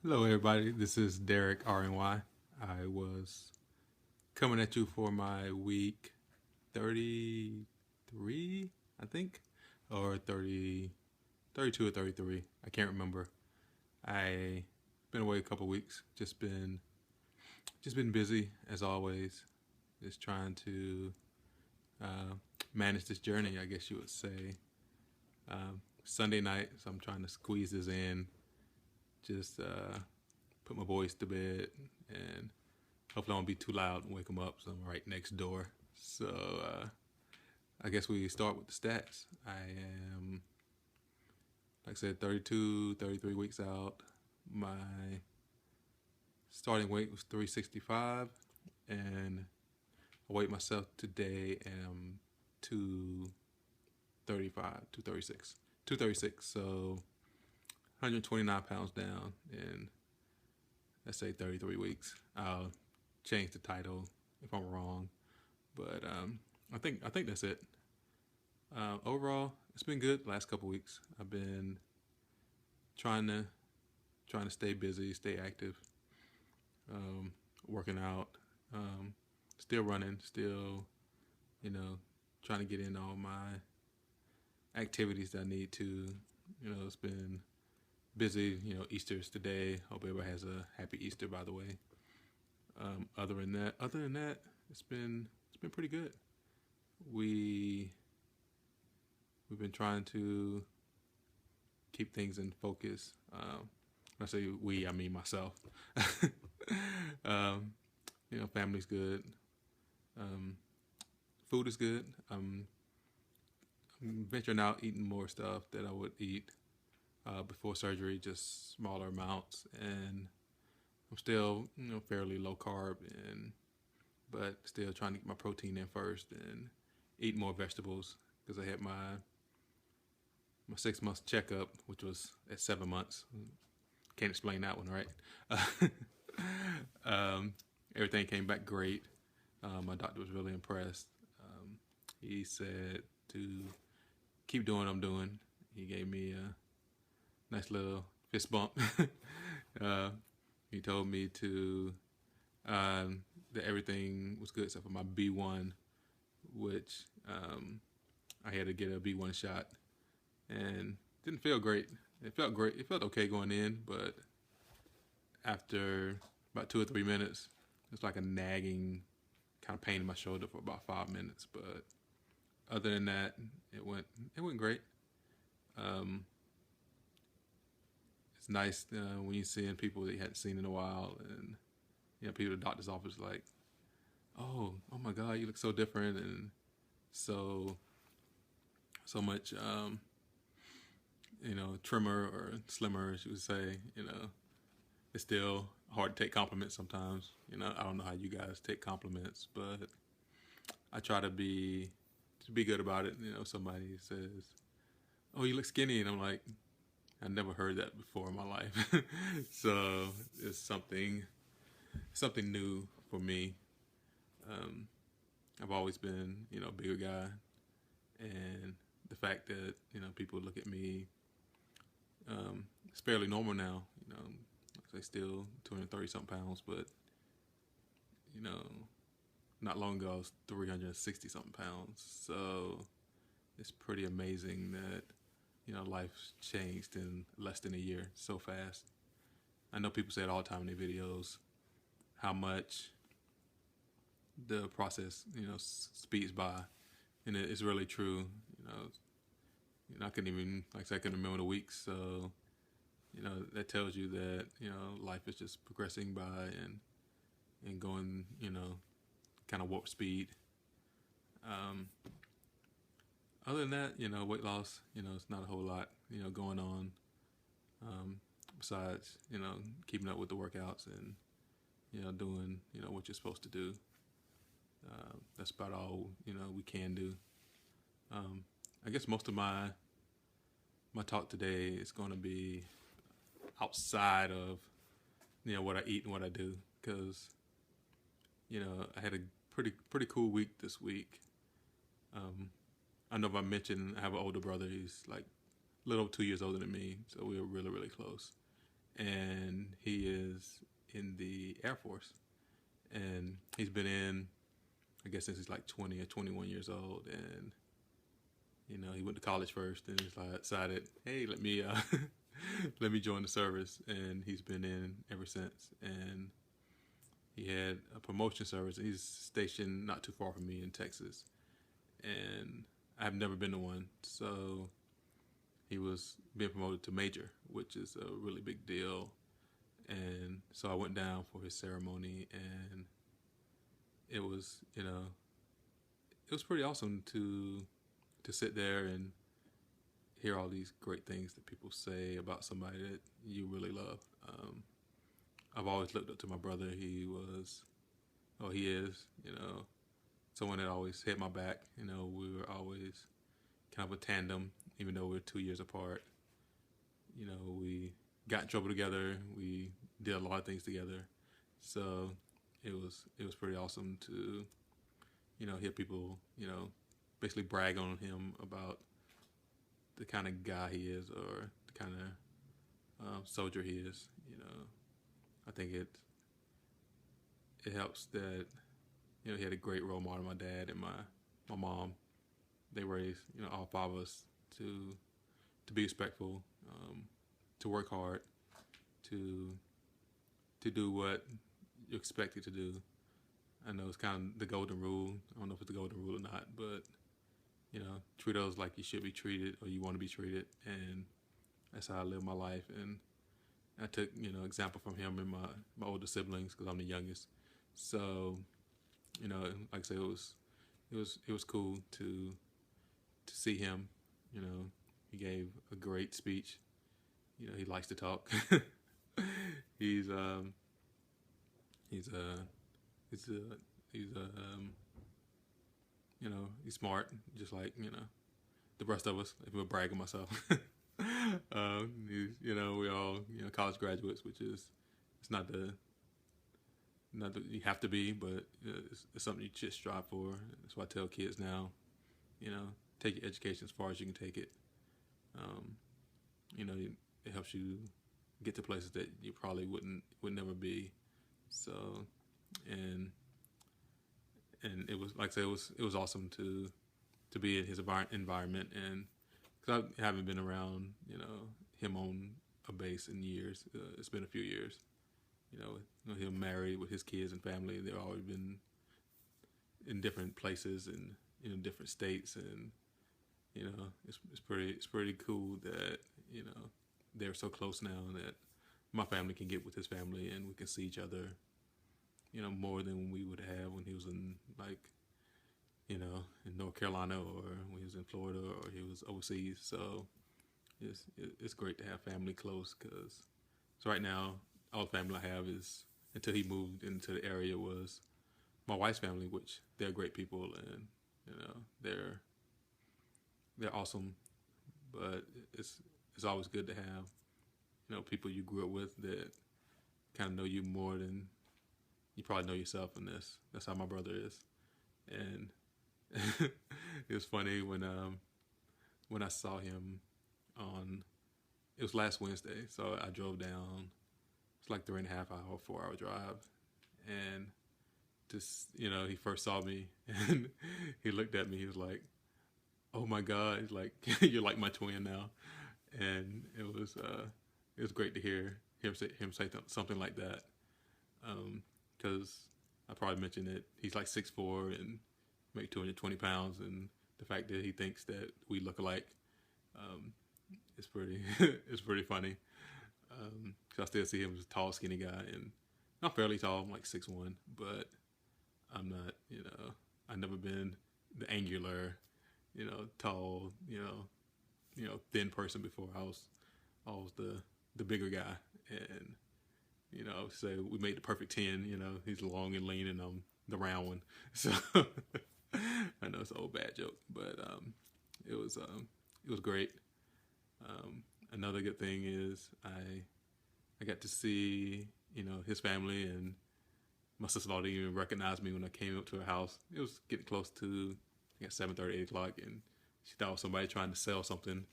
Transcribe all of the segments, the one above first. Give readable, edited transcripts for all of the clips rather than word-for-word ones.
Hello, everybody. This is Derek RNY. I was coming at you for my week 33, I think, or 30, 32 or 33. I can't remember. I been away a couple weeks. Just been busy as always. Just trying to uh, manage this journey, I guess you would say. Sunday night, so I'm trying to squeeze this in. Just put my boys to bed and hopefully I won't be too loud and wake them up. So I'm right next door. So I guess we start with the stats. I am, like I said, 32, 33 weeks out. My starting weight was 365, and I weighed myself today and I'm 235, 236. 236, so 129 pounds down in, let's say, 33 weeks. I'll change the title if I'm wrong, but I think that's it. Overall, it's been good. Last couple weeks, I've been trying to trying to stay busy, stay active, working out, um, still running, still you know trying to get in all my activities that I need to. It's been busy. Easter's today. Hope everybody has a happy Easter, by the way. Other than that, it's been pretty good. We we've been trying to keep things in focus. When I say we, I mean myself. um, family's good. Um, Food is good. I'm venturing out eating more stuff that I would eat before surgery, just smaller amounts, and I'm still fairly low carb, and but still trying to get my protein in first and eat more vegetables because I had my 6 months checkup, which was at 7 months. Can't explain that one, right? Everything came back great. My doctor was really impressed. He said to keep doing what I'm doing. He gave me a nice little fist bump. uh, he told me to that everything was good except for my B1, which I had to get a B1 shot, and didn't feel great. It felt great. It felt okay going in, but after about 2 or 3 minutes, it's like a nagging kind of pain in my shoulder for about 5 minutes. But other than that, it went great. Um, it's nice when you're seeing people that you hadn't seen in a while, and people at the doctor's office like, oh my God, you look so different and so so much trimmer or slimmer, as you would say. It's still hard to take compliments sometimes. I don't know how you guys take compliments, but I try to be good about it. Somebody says, "Oh, you look skinny," and I'm like, I never heard that before in my life. So it's something new for me. Um, I've always been, a bigger guy, and the fact that people look at me, it's fairly normal now. I still 230 something pounds, but you know, not long ago I was 360 something pounds. So it's pretty amazing that life's changed in less than a year so fast. I know people say it all the time in their videos how much the process speeds by, and it's really true. I couldn't even, like I said, I couldn't remember the weeks. So that tells you that life is just progressing by and going kind of warp speed. Um, Other than that, weight loss, it's not a whole lot going on. Um, Besides keeping up with the workouts and doing what you're supposed to do. That's about all we can do. Um, I guess most of my talk today is going to be outside of what I eat and what I do, because I had a pretty cool week this week. Um, I know if I mentioned I have an older brother. He's like a little over 2 years older than me, so we were really really close. and he is in the Air Force, and he's been in, I guess, since he's like 20 or 21 years old, and he went to college first, and he's like decided, hey, let me let me join the service, and he's been in ever since, and he had a promotion service. He's stationed not too far from me in Texas, and I've never been to one, so he was being promoted to major, which is a really big deal. And so I went down for his ceremony, and it was, it was pretty awesome to sit there and hear all these great things that people say about somebody that you really love. I've always looked up to my brother. He is, someone that always had my back. We were always kind of a tandem, even though we're 2 years apart. We got in trouble together. We did a lot of things together. So it was pretty awesome to, hear people, basically brag on him about the kind of guy he is, or the kind of soldier he is. I think it helps that he had a great role model, my dad and my mom. They raised all five of us to be respectful, to work hard, to do what you're expected to do. I know it's kind of the golden rule. I don't know if it's the golden rule or not, but treat others like you should be treated, or you want to be treated, and that's how I live my life. And I took example from him and my older siblings, because I'm the youngest. So like I say, it was cool to see him. He gave a great speech. He likes to talk. he's he's he's he's smart, just like the rest of us. If we're bragging myself, we all college graduates, which is it's not the you have to be, but it's something you should strive for. That's why I tell kids now, take your education as far as you can take it. It helps you get to places that you probably would never be. So, and it was, like I said, it was awesome to be in his environment, and because I haven't been around him on a base in years. It's been a few years. Him married with his kids and family. They've always been in different places and different states, and it's pretty cool that they're so close now, and that my family can get with his family, and we can see each other more than we would have when he was in in North Carolina, or when he was in Florida, or he was overseas. So it's great to have family close, because so right now all the family I have is, until he moved into the area, was my wife's family, which they're great people, and they're awesome. But it's always good to have people you grew up with that kind of know you more than you probably know yourself. And that's how my brother is. And it was funny when I saw him it was last Wednesday, so I drove down. It's like 3.5 hour, 4 hour drive, and just he first saw me, and he looked at me. He was like, "Oh my God!" He's like, "You're like my twin now," and it was great to hear him say something like that, because I probably mentioned that he's like 6'4" and maybe 220 pounds, and the fact that he thinks that we look alike, it's pretty it's pretty funny. Cause I still see him as a tall, skinny guy, and I'm fairly tall. I'm like 6'1", but I'm not. I've never been the angular, tall, thin person before. I was the bigger guy, and say we made the perfect 10. He's long and lean, and I'm the round one. So I know it's an old bad joke, but it was great. Another good thing is I got to see his family, and my sister-in-law didn't even recognize me when I came up to her house. It was getting close to 7:30, 8 o'clock, and she thought it was somebody trying to sell something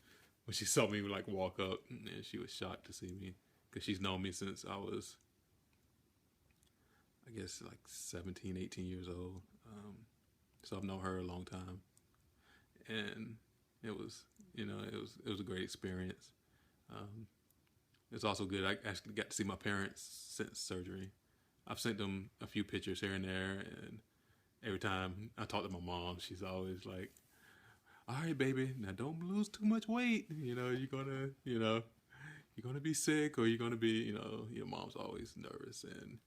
when she saw me like walk up, and she was shocked to see me, because she's known me since I was, I guess, like 17, 18 years old. So I've known her a long time, and it was, it was a great experience. Um, it's also good. I actually got to see my parents since surgery. I've sent them a few pictures here and there, and every time I talk to my mom, she's always like, "All right, baby, now don't lose too much weight. You're gonna be sick, or you're gonna be, your mom's always nervous." And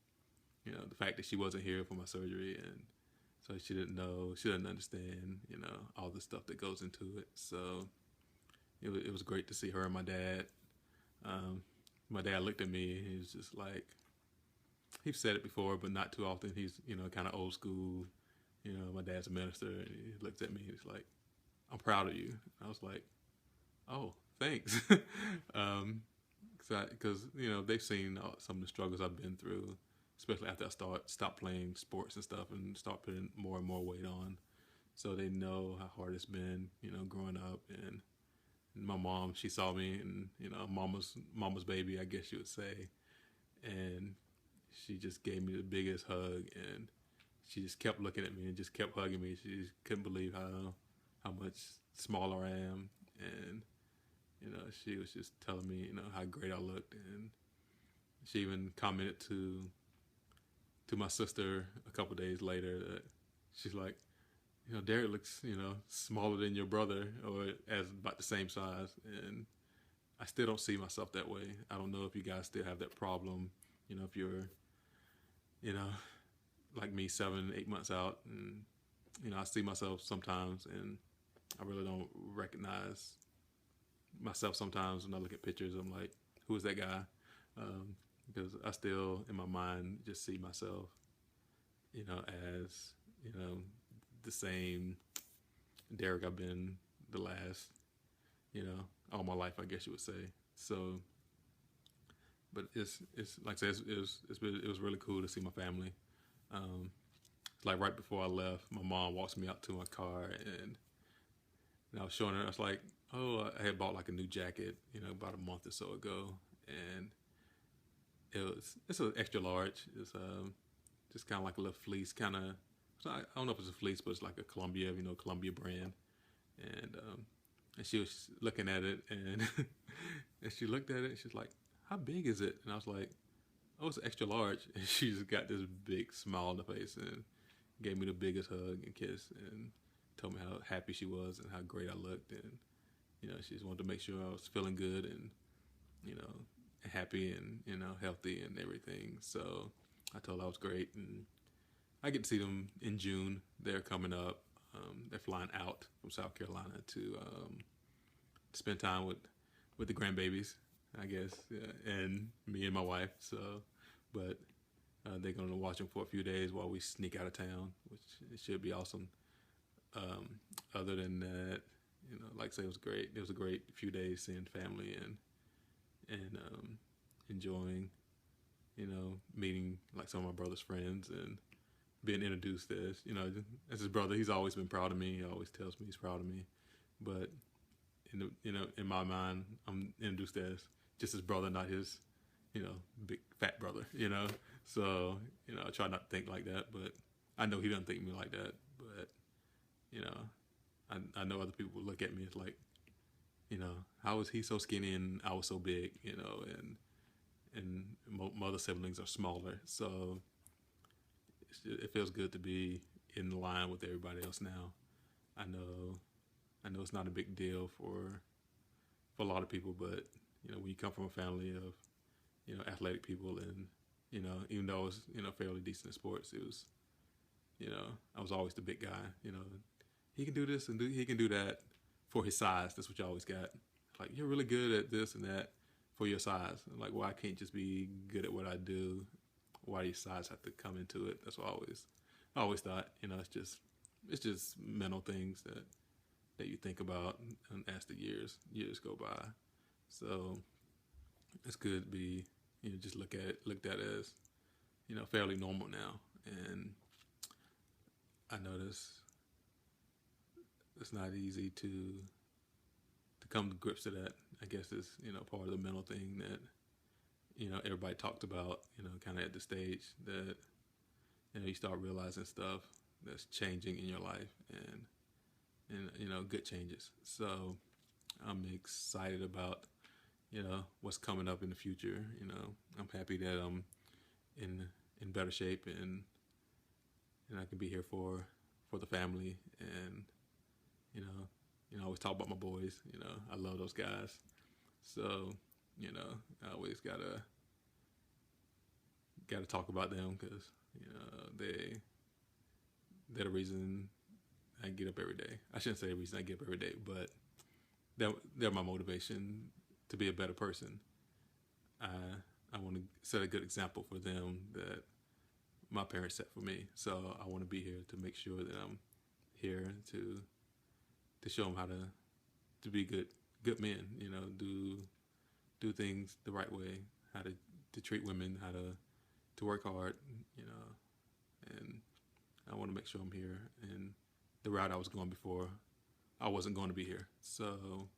the fact that she wasn't here for my surgery, and so she didn't know, she didn't understand, all the stuff that goes into it. So it was great to see her and my dad. Um, my dad looked at me. He was just like, he's said it before, but not too often. He's kind of old school. My dad's a minister, and he looked at me. And he's like, "I'm proud of you." I was like, "Oh, thanks," because they've seen some of the struggles I've been through, especially after I stopped playing sports and stuff and start putting more and more weight on. So they know how hard it's been, growing up. And my mom, she saw me, and mama's baby, I guess you would say, and she just gave me the biggest hug, and she just kept looking at me and just kept hugging me. She just couldn't believe how much smaller I am, and she was just telling me how great I looked, and she even commented to my sister a couple days later that she's like, Derek looks smaller than your brother, or as about the same size, and I still don't see myself that way. I don't know if you guys still have that problem, if you're you know like me, 7, 8 months out, and I see myself sometimes, and I really don't recognize myself sometimes when I look at pictures. I'm like, who is that guy? Because I still, in my mind, just see myself, as the same Derek I've been the last, all my life, I guess you would say. So, but it's like I said, it was really cool to see my family. Um, like right before I left, my mom walks me out to my car, and I was showing her. I was like, "Oh, I had bought like a new jacket, about a month or so ago, and it's an extra large. It's just kind of like a little fleece, kind of. I don't know if it's a fleece, but it's like a Columbia, Columbia brand." And she was looking at it, and and she looked at it, and she's like, "How big is it?" And I was like, "Oh, it's extra large." And she just got this big smile on the face and gave me the biggest hug and kiss, and told me how happy she was and how great I looked, and she just wanted to make sure I was feeling good, and you know happy, and healthy and everything. So I told her I was great, and I get to see them in June. They're coming up. They're flying out from South Carolina to spend time with the grandbabies, I guess, yeah, and me and my wife. So, but they're going to watch them for a few days while we sneak out of town, which it should be awesome. Other than that, like I say, it was great. It was a great few days seeing family, and enjoying, meeting like some of my brother's friends, and being introduced as his brother. He's always been proud of me. He always tells me he's proud of me, but in my mind, I'm introduced as just his brother, not his big fat brother. So I try not to think like that, but I know he doesn't think me like that. But you know, I know other people look at me as like, how was he so skinny and I was so big? And my other siblings are smaller, so it feels good to be in line with everybody else now. I know it's not a big deal for a lot of people, but when you come from a family of athletic people, and even though I was fairly decent in sports, it was I was always the big guy. He can do this and he can do that for his size. That's what you always got. Like, you're really good at this and that for your size. Like, well, I can't just be good at what I do. Why do your size have to come into it? That's what I always thought. It's just mental things that you think about, and as the years go by. So it's good to be just looked at as fairly normal now. And I notice it's not easy to come to grips to that. I guess it's part of the mental thing that everybody talked about, kind of at the stage that, you start realizing stuff that's changing in your life, and good changes. So I'm excited about, what's coming up in the future. I'm happy that I'm in better shape, and I can be here for the family, and you know, I always talk about my boys. I love those guys. So, I always gotta talk about them because they're the reason I get up every day. I shouldn't say the reason I get up every day, but they're my motivation to be a better person. I want to set a good example for them that my parents set for me. So I want to be here to make sure that I'm here to show them how to be good men. Do things the right way, how to treat women, how to work hard. And I want to make sure I'm here. And the route I was going before, I wasn't going to be here. So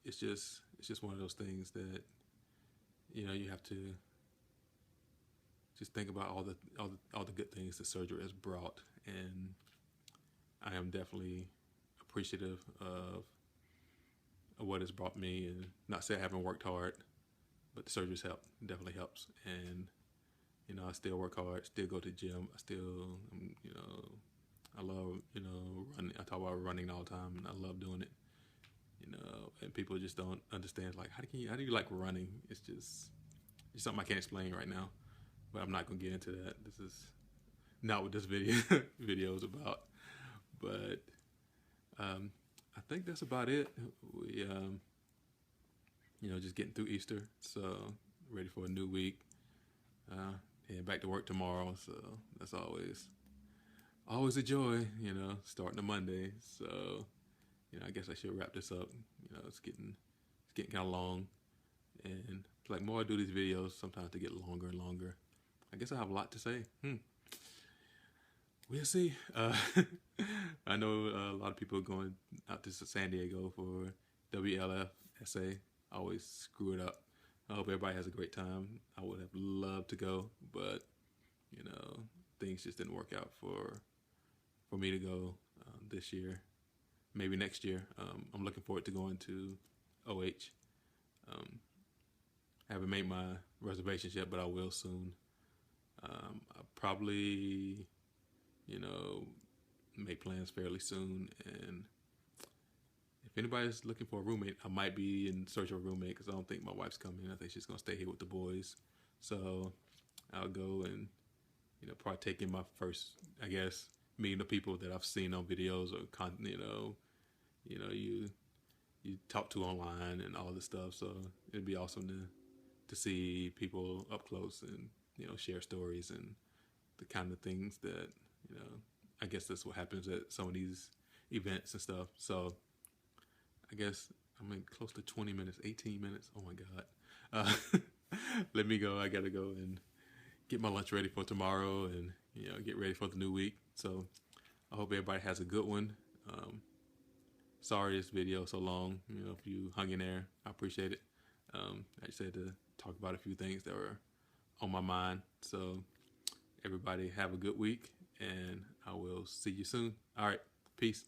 it's just one of those things that you have to just think about all the good things the surgery has brought, and I am definitely appreciative of what it's brought me. And not say I haven't worked hard, but the surgery's helped. It definitely helps. And I still work hard, still go to the gym. I still, I love, running. I talk about running all the time, and I love doing it. And people just don't understand, like, how do you like running? It's something I can't explain right now, but I'm not gonna get into that. This is not what this video is about. But I think that's about it. We just getting through Easter, so ready for a new week. Heading back to work tomorrow, so that's always a joy. Starting a Monday. So I guess I should wrap this up. It's getting kind of long, and like more I do these videos, sometimes they get longer and longer. I guess I have a lot to say. We'll see. I know a lot of people are going out to San Diego for WLFSA. I always screw it up. I hope everybody has a great time. I would have loved to go, but things just didn't work out for me to go this year. Maybe next year. I'm looking forward to going to OH. I haven't made my reservations yet, but I will soon. I'll probably, make plans fairly soon. And if anybody's looking for a roommate, I might be in search of a roommate because I don't think my wife's coming. I think she's going to stay here with the boys. So I'll go and, partake in my first, I guess, meeting the people that I've seen on videos or you talk to online and all this stuff. So it'd be awesome to see people up close and share stories and the kind of things that I guess that's what happens at some of these events and stuff. So I guess I'm in close to 20 minutes, 18 minutes. Oh my God. Let me go. I gotta go and get my lunch ready for tomorrow and get ready for the new week. So I hope everybody has a good one. Sorry this video so long. If you hung in there, I appreciate it. I just had to talk about a few things that were on my mind. So everybody have a good week, and I will see you soon. All right, peace.